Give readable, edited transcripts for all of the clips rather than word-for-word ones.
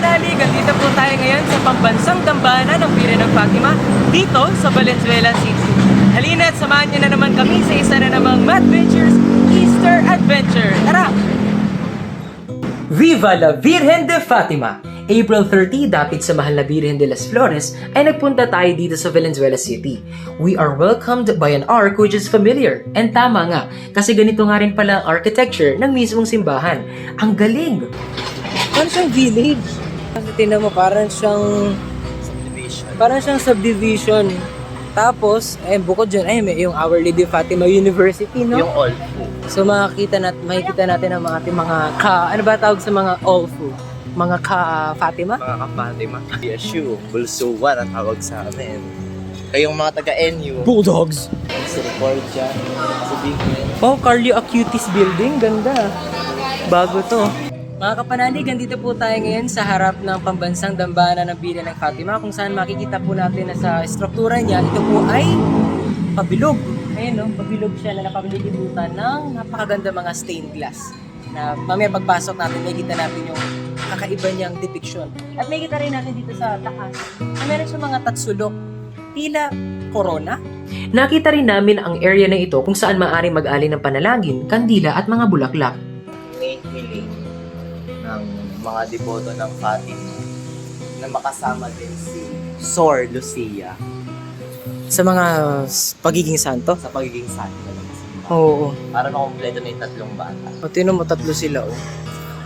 kapanali, dito po tayo ngayon sa pambansang dambana ng Birhen ng Fatima dito sa Valenzuela City. Halina at samahan niyo na naman kami sa isa na namang Madventures Easter Adventure. Tara! Viva la Virgen de Fatima! April 30, dapit sa mahal na Virgen de las Flores, ay nagpunta tayo dito sa Valenzuela City. We are welcomed by an ark which is familiar. And tama nga, kasi ganito nga rin pala ang architecture ng mismong simbahan. Ang galing! Parang siyang village. Kasi tinan mo, parang siyang subdivision. Tapos, bukod dyan, may yung Our Lady of Fatima University, no? Yung Olfu. So makikita natin ang mga ating mga ano ba tawag sa mga Olfu? Mga ka-Fatima? Mga ka-Fatima. PSU, Bulsuwan ang tawag sa amin. Kayong mga taga-NU. Bulldogs! Sa record dyan. Sa Bigman. Oh, Carlo Acutis Building. Ganda. Bago to. Mga kapanalig, dito po tayo ngayon sa harap ng pambansang dambana ng Birhen ng Fatima kung saan makikita po natin na sa struktura niya, ito po ay pabilog. Ayan no, pabilog siya na napabiligibutan ng napakaganda mga stained glass. Na mamaya pagpasok natin, makikita natin yung kakaiba niyang depiction. At makikita rin natin dito sa taas na meron siyang mga tatsulok. Tila corona. Nakita rin namin ang area na ito kung saan maaaring mag-alin ng panalangin, kandila at mga bulaklak. Main hiling ng mga deboto ng Fatima na makasama din si Sor Lucia Sa mga pagiging santo? sa pagiging santo ng simbahan. Oo. Para makumpleto na yung tatlong bata. O, tinan mo, tatlo sila, oh.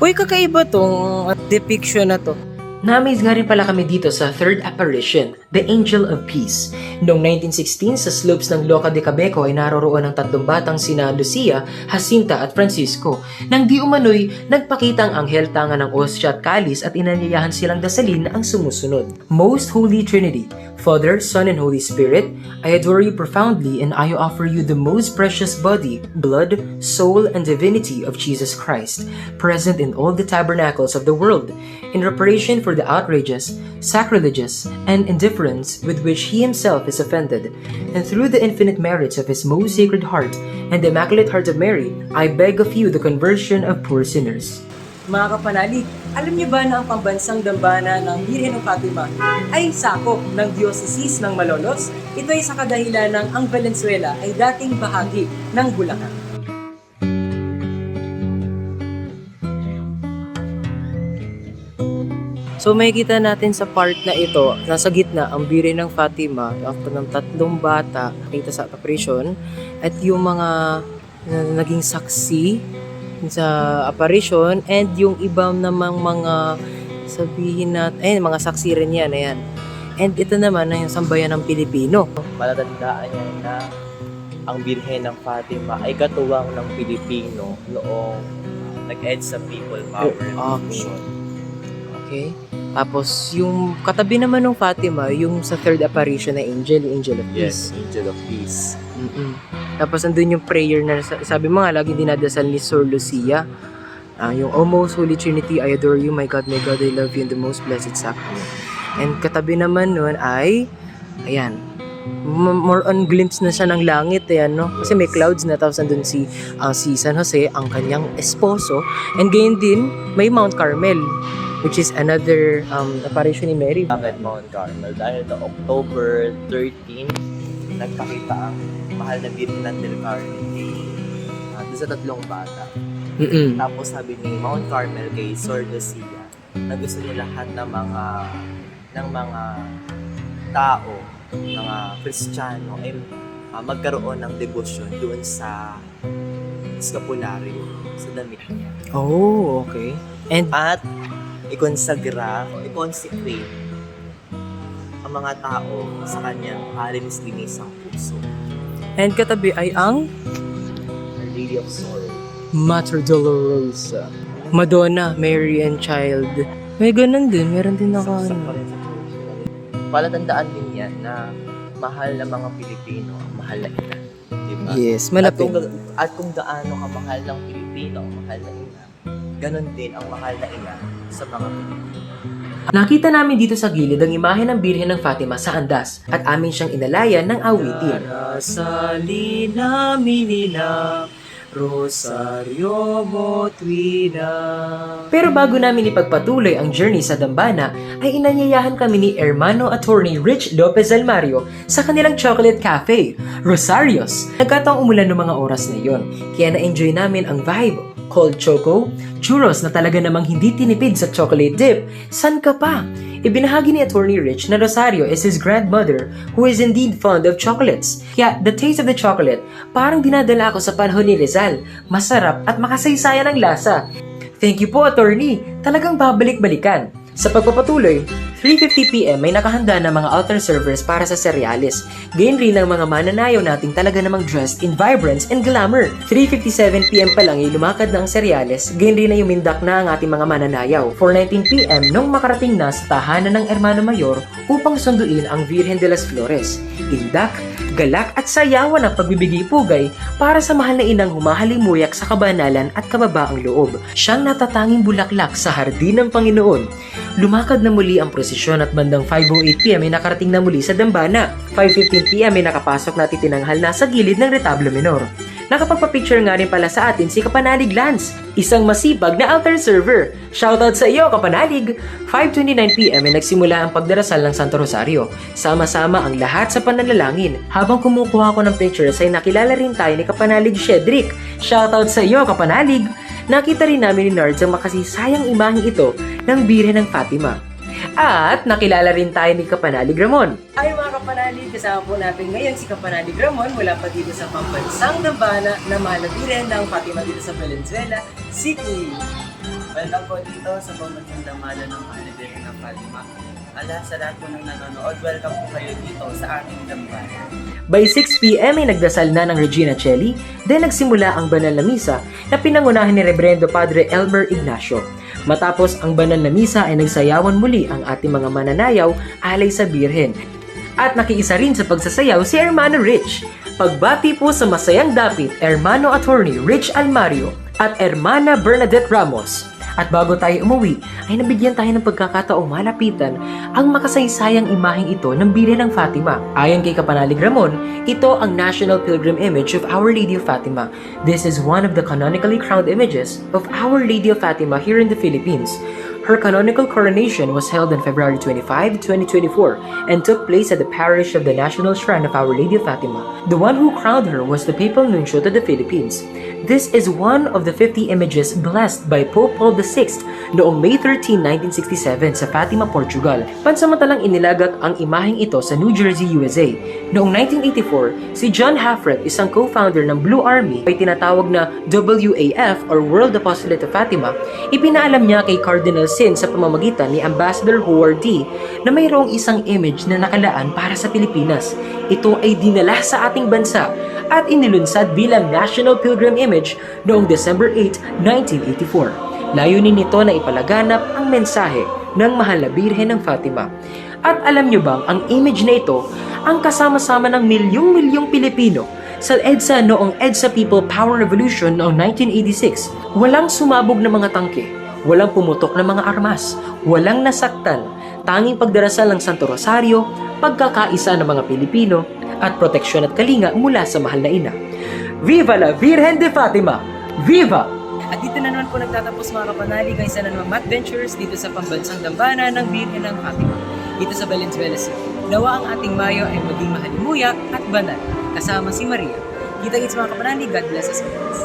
Uy, kakaiba tong depiction na to. Na-amaze nga rin pala kami dito sa third apparition, the Angel of Peace. Noong 1916, sa slopes ng Loca de Cabeco ay naroroon ang tatlong batang sina Lucia, Jacinta at Francisco. Nang di umano'y, nagpakita ang anghel tanga ng osya at kalis at inanyayahan silang dasalin ang sumusunod. Most Holy Trinity, Father, Son, and Holy Spirit, I adore you profoundly and I offer you the most precious body, blood, soul, and divinity of Jesus Christ, present in all the tabernacles of the world, in reparation for the outrages, sacrileges, and indifference with which he himself is offended, and through the infinite merits of his most sacred heart and the Immaculate Heart of Mary, I beg of you the conversion of poor sinners. Mga kapanalig, alam niyo ba na ang pambansang dambana ng Birhen ng Fatima ay sakop ng Diocese ng Malolos? Ito ay sa kadahilan ng ang Valenzuela ay dating bahagi ng Bulacan. So makikita natin sa part na ito, nasa gitna ang Birhen ng Fatima after ng tatlong bata dito sa apparition at yung mga naging saksi sa apparition and yung ibang namang mga sabihin natin, mga saksi rin yan, ayan. And ito naman na yung sambayan ng Pilipino. Matatandaan niya na ang Birhen ng Fatima ay katuwang ng Pilipino noong nag-end sa People Power Revolution. Okay. Tapos yung katabi naman ng Fatima, yung sa third apparition na angel, yung Angel of Peace. Yes, Angel of Peace. Tapos andun yung prayer na sabi mo nga, laging dinadasal ni Sor Lucia. Yung O Most Holy Trinity, I adore you, my God, I love you in the most blessed sacrament. And katabi naman nun ay, ayan, more on glimpse na siya ng langit, ayan, no? Kasi may clouds na, tapos andun si San Jose, ang kanyang esposo. And gayon din, may Mount Carmel, which is another apparition ni Mary. Bakit Mount Carmel? Dahil no October 13, nagpakita ang mahal na Birhen del Carmen doon sa tatlong bata. Tapos sabi ni Mount Carmel kay Sor Lucia na gusto niya lahat ng mga tao, mga Kristiyano ay magkaroon ng debosyon doon sa escapulario, sa damit niya. Oh, okay. And At i-consecrate ang mga tao sa kanyang halinis-linisang puso. And katabi ay ang Our Lady of Sorrow. Mater Dolorosa. Madonna, Mary and Child. May ganun din. Meron din ako. Saksak pa rin sa puso. Palatandaan din yan na mahal na mga Pilipino ang mahal na ina. Diba? Yes, malapit. At kung gaano ka mahal ng Pilipino ang mahal na ina, ganon din ang mahal na ina sa mga Pilipino. Nakita namin dito sa gilid ang imahe ng Birhen ng Fatima sa andas at amin siyang inalayan ng awitin. Darasali namin nila Rosario mo tuwina. Pero bago namin ipagpatuloy ang journey sa Dambana, ay inanyayahan kami ni Hermano Attorney Rich Lopez Almario sa kanilang chocolate cafe, Rosarios. Nagkataong umulan ng mga oras na yon, kaya na-enjoy namin ang vibe. Cold choco, churros na talaga namang hindi tinipid sa chocolate dip, san ka pa? Ibinahagi ni Attorney Rich na Rosario is his grandmother who is indeed fond of chocolates. Kaya the taste of the chocolate, parang dinadala ako sa panahon ni Rizal. Masarap at makasaysayan ang lasa. Thank you po, Attorney. Talagang babalik-balikan. Sa pagpapatuloy, 3:50pm may nakahanda na mga altar servers para sa cereales. Gayon rin ang mga mananayaw nating talaga namang dressed in vibrance and glamour. 3:57pm pa lang ay lumakad na ang cereales, gayon rin ay umindak na ang ating mga mananayaw. 4:19pm nung makarating na sa tahanan ng Hermano Mayor upang sunduin ang Virgen de las Flores. Indak, galak at sayawan ang pagbibigay-pugay para sa mahal na inang humahalimuyak sa kabanalan at kababaang loob. Siyang natatanging bulaklak sa hardin ng Panginoon. Lumakad na muli ang prosesyon at bandang 5:08pm ay nakarating na muli sa Dambana. 5:15pm ay nakapasok na titinanghal na sa gilid ng retablo menor. Nakapagpa-picture nga rin pala sa atin si Kapanalig Lance, isang masipag na altar server. Shoutout sa iyo, Kapanalig! 5:29pm ay nagsimula ang pagdarasal ng Santo Rosario. Sama-sama ang lahat sa pananalangin. Habang kumukuha ko ng pictures ay nakilala rin tayo ni Kapanalig Shedrick. Shoutout sa iyo, Kapanalig! Nakita rin namin ni Nards ang makasisayang imaheng ito ng Birhen ng Fatima. At nakilala rin tayo ni Kapanalig Ramon. Ay mga Kapanalig, kasama po natin ngayon si Kapanalig Ramon mula pa dito sa pambansang Dambana na mahal na Birhen ng Fatima dito sa Valenzuela City. Welcome po dito sa pambansang Dambana ng mahal na Birhen ng Fatima. Sa lahat po ng nanonood, welcome po kayo dito sa ating Dambana. By 6pm ay nagdasal na ng Regina Coeli, then nagsimula ang banal na misa na pinangunahan ni Reverendo Padre Elmer Ignacio. Matapos ang banal na misa ay nagsayawan muli ang ating mga mananayaw alay sa Birhen. At nakiisa rin sa pagsasayaw si Hermano Rich. Pagbati po sa masayang dapit, Hermano Attorney Rich Almario at Hermana Bernadette Ramos. At bago tayo umuwi, ay nabigyan tayo ng pagkakataong malapitan ang makasaysayang imaheng ito ng Birhen ng Fatima. Ayon kay Kapanalig Ramon, ito ang national pilgrim image of Our Lady of Fatima. This is one of the canonically crowned images of Our Lady of Fatima here in the Philippines. Her canonical coronation was held on February 25, 2024 and took place at the parish of the National Shrine of Our Lady of Fatima. The one who crowned her was the Papal Nuncio to the Philippines. This is one of the 50 images blessed by Pope Paul VI noong May 13, 1967 sa Fatima, Portugal. Pansamantalang inilagak ang imaheng ito sa New Jersey, USA. Noong 1984, si John Hafred, isang co-founder ng Blue Army ay tinatawag na WAF or World Apostolate of Fatima, ipinaalam niya kay Cardinal Sin sa pamamagitan ni Ambassador Howard D na mayroong isang image na nakalaan para sa Pilipinas. Ito ay dinala sa ating bansa at inilunsad bilang National Pilgrim Image noong December 8, 1984. Layunin nito na ipalaganap ang mensahe ng mahal na Birhen ng Fatima. At alam nyo bang ang image na ito ang kasama-sama ng milyong-milyong Pilipino sa EDSA noong EDSA People Power Revolution noong 1986. Walang sumabog na mga tangke, walang pumutok na mga armas, walang nasaktan, tanging pagdarasal ng Santo Rosario, pagkakaisa ng mga Pilipino, at proteksyon at kalinga mula sa mahal na ina. Viva la Virgen de Fatima! Viva! At dito na naman po nagtatapos mga Kapanalig ang isa na namang adventures dito sa pambansang Dambana ng Birhen ng Fatima dito sa Valenzuela City. Nawa ang ating Mayo ay maging mahalimuyak at banal kasama si Maria. Kita-kits mga Kapanalig, God bless us always.